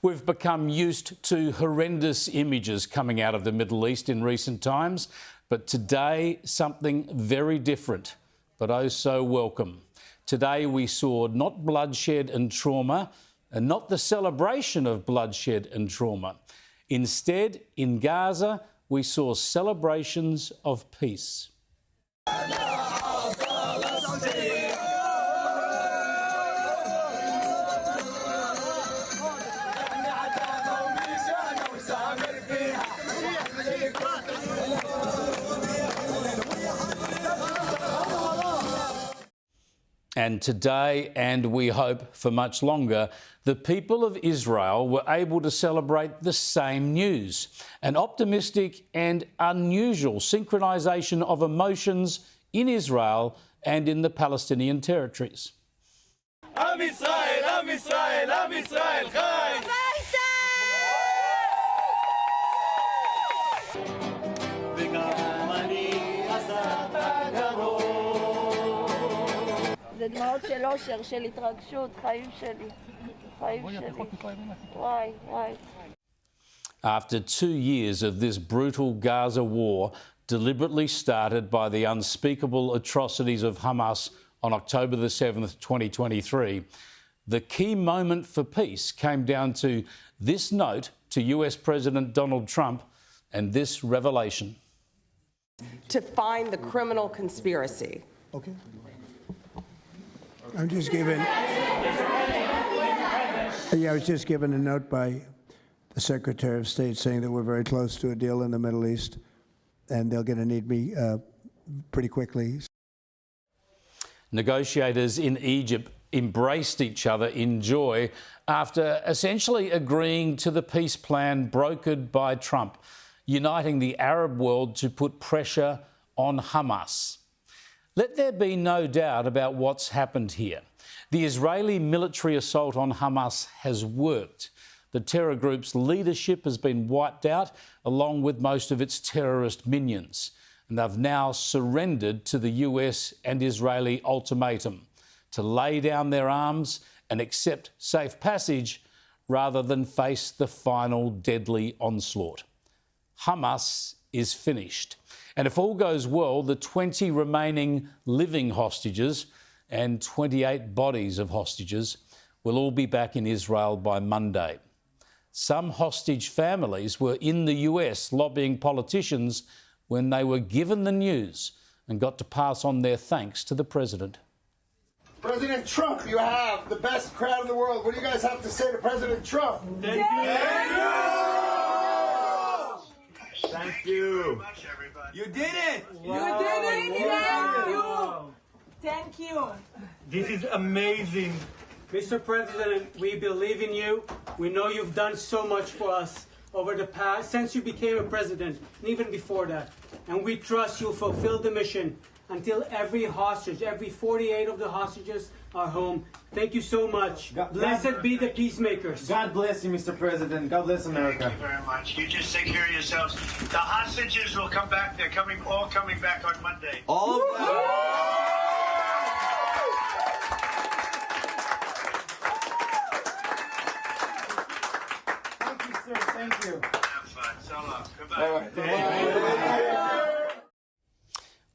We've become used to horrendous images coming out of the Middle East in recent times, but today something very different, but oh so welcome. Today we saw not bloodshed and trauma, and not the celebration of bloodshed and trauma. Instead, in Gaza, we saw celebrations of peace. And today, and we hope for much longer, the people of Israel were able to celebrate the same news, an optimistic and unusual synchronisation of emotions in Israel and in the Palestinian territories. Am Israel, Am Israel, Am Israel, Chai! זה דמעות של אושר, של התרגשות, חיים שלי. חיים שלי. וואי, וואי. After 2 years of this brutal Gaza war, deliberately started by the unspeakable atrocities of Hamas on October the 7th, 2023, the key moment for peace came down to this note to US President Donald Trump and this revelation. To find the criminal conspiracy. Okay. I'm just given. I was just given a note by the Secretary of State saying that we're very close to a deal in the Middle East, and they're going to need me pretty quickly. Negotiators in Egypt embraced each other in joy after essentially agreeing to the peace plan brokered by Trump, uniting the Arab world to put pressure on Hamas. Let there be no doubt about what's happened here. The Israeli military assault on Hamas has worked. The terror group's leadership has been wiped out, along with most of its terrorist minions. And they've now surrendered to the US and Israeli ultimatum to lay down their arms and accept safe passage rather than face the final deadly onslaught. Hamas is finished. And if all goes well, the 20 remaining living hostages and 28 bodies of hostages will all be back in Israel by Monday. Some hostage families were in the US lobbying politicians when they were given the news and got to pass on their thanks to the president. President Trump, you have the best crowd in the world. What do you guys have to say to President Trump? Thank you! Thank you. You did it! You did it! Thank you! Thank you! This is amazing. Mr. President, we believe in you. We know you've done so much for us over the past, since you became a president, and even before that. And we trust you'll fulfill the mission until every hostage, every 48 of the hostages are home. Thank you so much. Blessed be the peacemakers. God bless you, Mr. President. God bless America. Thank you very much. You just take care of yourselves. The hostages will come back. They're all coming back on Monday. All of them? Thank you, sir. Thank you. Have fun. So long. Goodbye.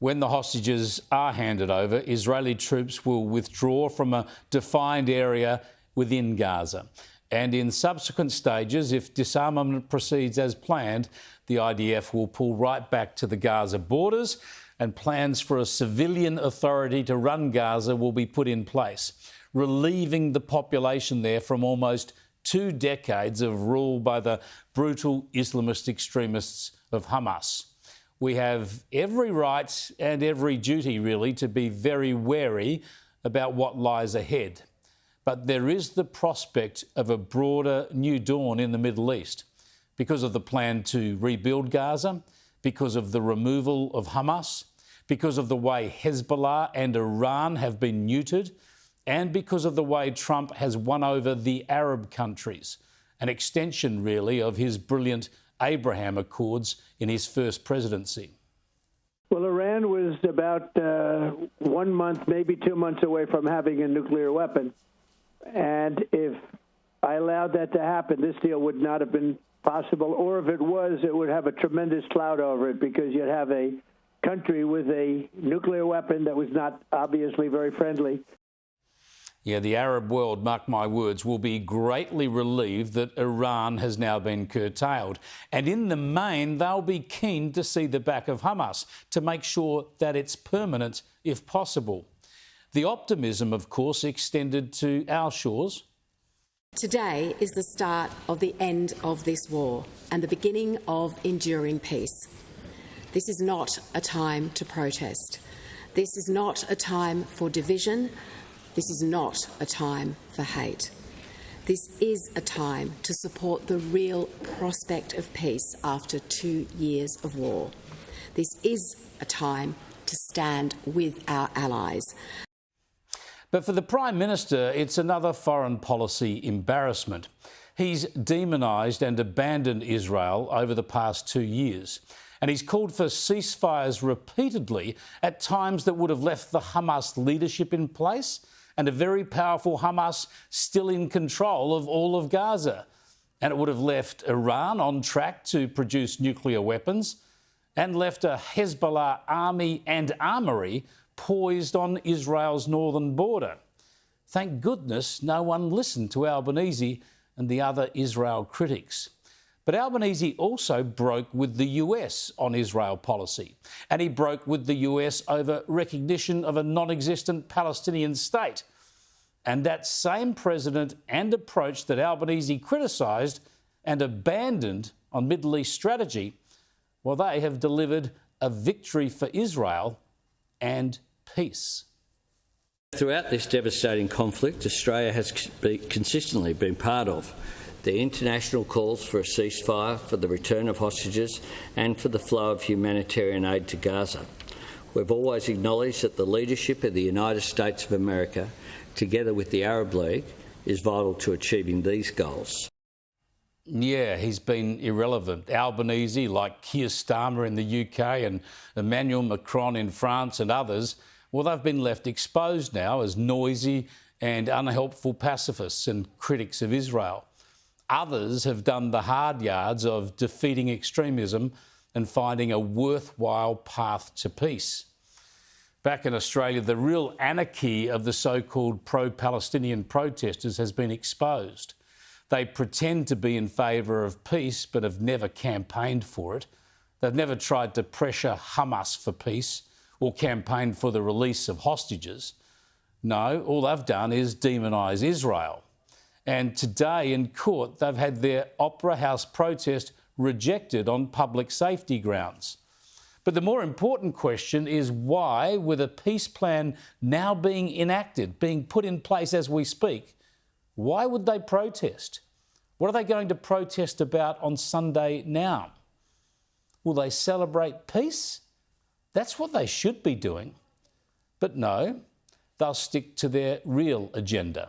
When the hostages are handed over, Israeli troops will withdraw from a defined area within Gaza. And in subsequent stages, if disarmament proceeds as planned, the IDF will pull right back to the Gaza borders, and plans for a civilian authority to run Gaza will be put in place, relieving the population there from almost 2 decades of rule by the brutal Islamist extremists of Hamas. We have every right and every duty, really, to be very wary about what lies ahead. But there is the prospect of a broader new dawn in the Middle East because of the plan to rebuild Gaza, because of the removal of Hamas, because of the way Hezbollah and Iran have been neutered, and because of the way Trump has won over the Arab countries, an extension, really, of his brilliant Abraham Accords in his first presidency. Well, Iran was about 1 month, maybe 2 months away from having a nuclear weapon. And if I allowed that to happen, this deal would not have been possible, or if it was, it would have a tremendous cloud over it, because you'd have a country with a nuclear weapon that was not obviously very friendly. Yeah, the Arab world, mark my words, will be greatly relieved that Iran has now been curtailed. And in the main, they'll be keen to see the back of Hamas to make sure that it's permanent if possible. The optimism, of course, extended to our shores. Today is the start of the end of this war and the beginning of enduring peace. This is not a time to protest. This is not a time for division. This is not a time for hate. This is a time to support the real prospect of peace after 2 years of war. This is a time to stand with our allies. But for the Prime Minister, it's another foreign policy embarrassment. He's demonised and abandoned Israel over the past 2 years. And he's called for ceasefires repeatedly at times that would have left the Hamas leadership in place and a very powerful Hamas still in control of all of Gaza. And it would have left Iran on track to produce nuclear weapons and left a Hezbollah army and armoury poised on Israel's northern border. Thank goodness no one listened to Albanese and the other Israel critics. But Albanese also broke with the US on Israel policy, and he broke with the US over recognition of a non-existent Palestinian state. And that same president and approach that Albanese criticised and abandoned on Middle East strategy, well, they have delivered a victory for Israel and peace. Throughout this devastating conflict, Australia has consistently been part of the international calls for a ceasefire, for the return of hostages and for the flow of humanitarian aid to Gaza. We've always acknowledged that the leadership of the United States of America, together with the Arab League, is vital to achieving these goals. Yeah, he's been irrelevant. Albanese, like Keir Starmer in the UK and Emmanuel Macron in France and others, well, they've been left exposed now as noisy and unhelpful pacifists and critics of Israel. Others have done the hard yards of defeating extremism and finding a worthwhile path to peace. Back in Australia, the real anarchy of the so-called pro-Palestinian protesters has been exposed. They pretend to be in favour of peace but have never campaigned for it. They've never tried to pressure Hamas for peace or campaigned for the release of hostages. No, all they've done is demonise Israel. And today in court, they've had their Opera House protest rejected on public safety grounds. But the more important question is why, with a peace plan now being enacted, being put in place as we speak, why would they protest? What are they going to protest about on Sunday now? Will they celebrate peace? That's what they should be doing. But no, they'll stick to their real agenda.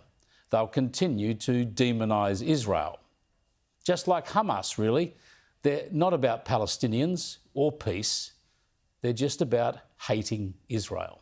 They'll continue to demonise Israel. Just like Hamas, really. They're not about Palestinians or peace. They're just about hating Israel.